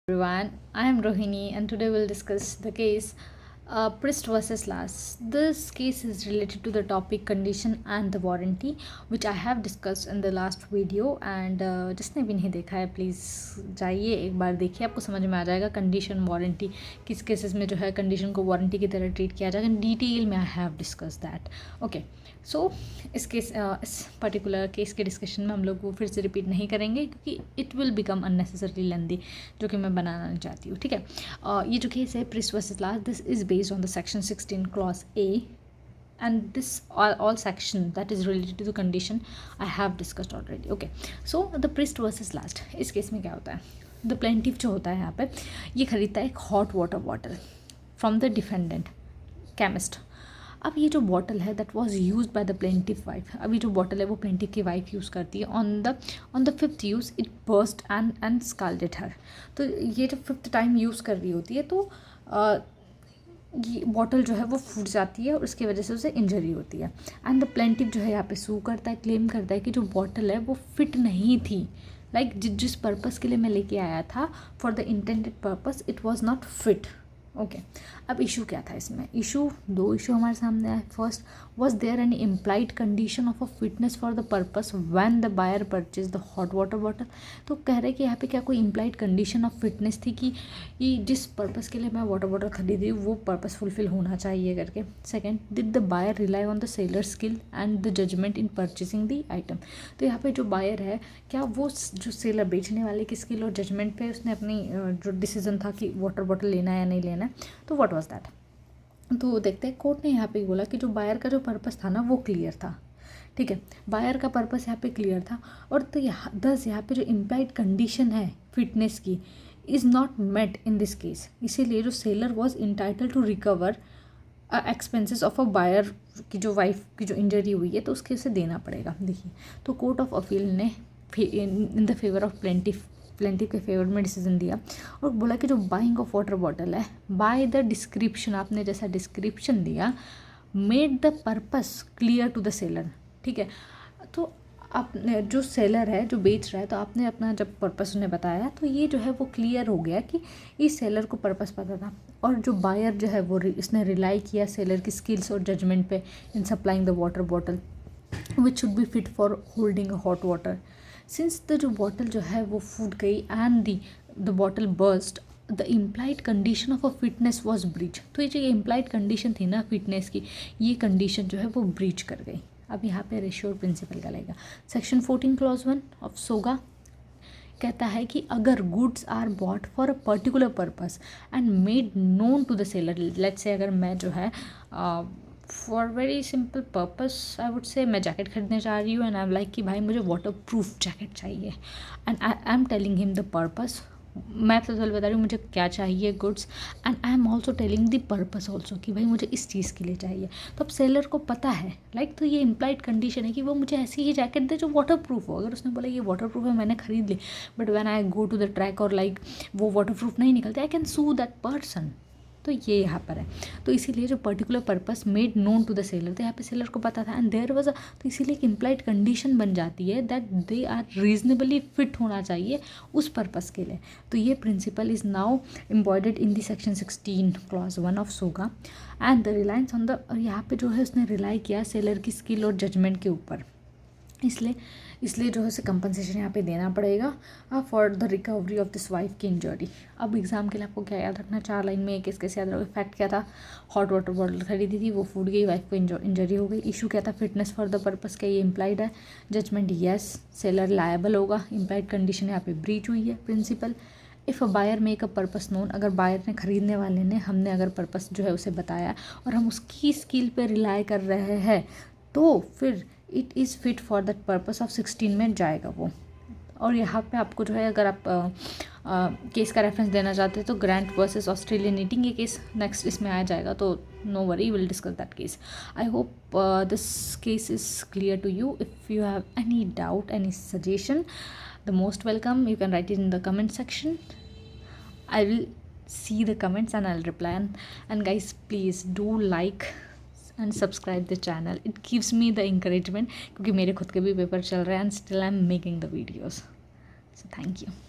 Everyone, I am Rohini and today we'll discuss the case Prist versus Last. This case is related to the topic condition and the warranty, which I have discussed in the last video. And जिसने भी नहीं देखा है please जाइए एक बार देखिए, आपको समझ में आ जाएगा कंडीशन वारंटी किस केसेस में जो है कंडीशन को वारंटी की तरह ट्रीट किया जाएगा। इन डिटेल में I have discuss that. Okay, so इस पर्टिकुलर केस के डिस्कशन में हम लोग वो फिर से रिपीट नहीं करेंगे क्योंकि इट विल बिकम अननेसेसरली लेंदी, जो कि मैं बनाना नहीं चाहती हूँ। ठीक है, ये जो केस है priest versus last, this is based on the section 16 clause A and this all section that is related to the condition I have discussed already. Okay, so the Prist versus Last, इस case में क्या होता है, the plaintiff जो होता है यहाँ पे ये खरीदता है एक hot water bottle from the defendant chemist. अब ये जो बॉटल है that was used by the plaintiff wife, अब ये जो बॉटल है वो प्लेंटिफ की वाइफ यूज़ करती है। On the fifth use it burst and scalded her. तो ये जब फिफ्थ टाइम यूज़ कर रही होती है तो ये बॉटल जो है वो फूट जाती है और उसकी वजह से उसे इंजरी होती है। एंड द प्लेंटिफ जो है यहाँ पे सू करता है, क्लेम करता है कि जो बॉटल है वो फिट नहीं थी, लाइक जिस पर्पज़ के लिए मैं लेके आया था, for the intended purpose it was not fit. Okay, अब इशू क्या था इसमें, दो इशू हमारे सामने आए। First, was there any implied condition of a fitness for the purpose when the buyer purchase the hot water bottle. तो कह रहे कि यहाँ पे क्या कोई इम्प्लाइड कंडीशन ऑफ फिटनेस थी कि ये जिस पर्पस के लिए मैं वाटर बॉटल खरीदी वो पर्पस फुलफिल होना चाहिए करके। Second, did the buyer rely on the seller skill and the judgement in purchasing the item. तो यहाँ पे जो बायर है क्या वो जो सेलर बेचने वाले की स्किल और जजमेंट पे उसने अपनी जो डिसीजन था कि वाटर बॉटल लेना है या नहीं लेना है, तो व्हाट वाज दैट। तो देखते हैं, कोर्ट ने यहाँ पे बोला कि जो बायर का जो पर्पस था ना वो क्लियर था। ठीक है, बायर का पर्पस यहाँ पे क्लियर था और तो यहाँ पे जो इम्प्लाइड कंडीशन है फिटनेस की is not met in this case. इसीलिए जो seller was entitle to recover expenses of a buyer की जो वाइफ की जो इंजरी हुई है तो उसके उसे देना पड़ेगा। देखिए, तो कोर्ट ऑफ अपील ने in the favour of plaintiff के फेवर में डिसीजन दिया और बोला कि जो बाइंग ऑफ वाटर बॉटल है बाय द डिस्क्रिप्शन, आपने जैसा डिस्क्रिप्शन दिया, made the purpose clear to the seller. ठीक है, तो आपने जो सेलर है जो बेच रहा है तो आपने अपना जब पर्पस उन्हें बताया तो ये जो है वो क्लियर हो गया कि इस सेलर को पर्पस पता था। और जो बायर जो है वो इसने रिलाई किया सेलर की स्किल्स और जजमेंट पे in supplying the water bottle which should be fit for holding hot water. Since the जो बॉटल जो है वो फूट गई and the bottle burst, the implied condition of a fitness was breach. तो ये जो इम्प्लाइड कंडीशन थी ना फिटनेस की, ये कंडीशन जो है वो ब्रीच कर गई। अब यहाँ पे रेश्योर प्रिंसिपल का लगेगा। सेक्शन 14 क्लॉज 1 ऑफ सोगा कहता है कि अगर goods are bought for a particular purpose and made known to the seller, let's say अगर मैं जो है for very simple purpose I would say मैं जैकेट खरीदने जा रही हूँ एंड आई एम लाइक कि भाई मुझे वाटर प्रूफ जैकेट चाहिए and I am telling him the purpose, मैं सबसे पहले बता रही हूँ मुझे क्या चाहिए goods and I am also telling the purpose also कि भाई मुझे इस चीज़ के लिए चाहिए। तो अब सेलर को पता है लाइक, तो ये इम्प्लाइड कंडीशन है कि वो मुझे ऐसी ही जैकेट दे जो वाटर प्रूफ हो। अगर उसने बोला ये वाटर प्रूफ है मैंने खरीद ली, but when I go to the track और लाइक वो वाटर प्रूफ नहीं निकलते, I can sue that person. तो ये यहाँ पर है, तो इसीलिए जो particular purpose made known to the seller, तो यहाँ पे सेलर को पता था एंड देयर वाज अ, तो इसीलिए एक इम्प्लाइड कंडीशन बन जाती है that they are reasonably fit होना चाहिए उस पर्पस के लिए। तो ये principle is now embodied in the section 16 clause 1 of SOGA and the reliance on the, और यहाँ पे जो है उसने रिलाई किया सेलर की स्किल और जजमेंट के ऊपर, इसलिए जो है उसे कंपनसेशन यहाँ पे देना पड़ेगा for the recovery of this wife की इंजरी। अब एग्जाम के लिए आपको क्या याद रखना, 4 लाइन में किस कैसे याद रखोगे। फैक्ट क्या था, हॉट वाटर बॉटल खरीदी थी वो फूट गई, वाइफ को इंजरी हो गई। इशू क्या था, फिटनेस फॉर द पर्पस का, ये इम्प्लाइड है। जजमेंट यस, सेलर लायबल होगा, इम्प्लाइड कंडीशन यहाँ पे ब्रीच हुई है। Principle, if a buyer make a purpose known, अगर बायर ने खरीदने वाले ने हमने अगर पर्पस जो है उसे बताया और हम उसकी स्किल पे रिलाई कर रहे हैं तो फिर it is fit for that purpose of 16 में जाएगा वो। और यहाँ पे आपको जो है अगर आप केस का रेफरेंस देना चाहते हैं तो ग्रांट वर्सेस ऑस्ट्रेलियन नीटिंग, ये केस नेक्स्ट इसमें आ जाएगा, तो no worry, will discuss that case. I hope this case is clear to you. If you have any doubt, any suggestion, the most welcome, you can write it in the comment section. I will see the comments and I'll reply, and guys please do like and subscribe the channel, it gives me the encouragement क्योंकि मेरे खुद के भी paper चल रहे हैं and still I'm making the videos, so thank you.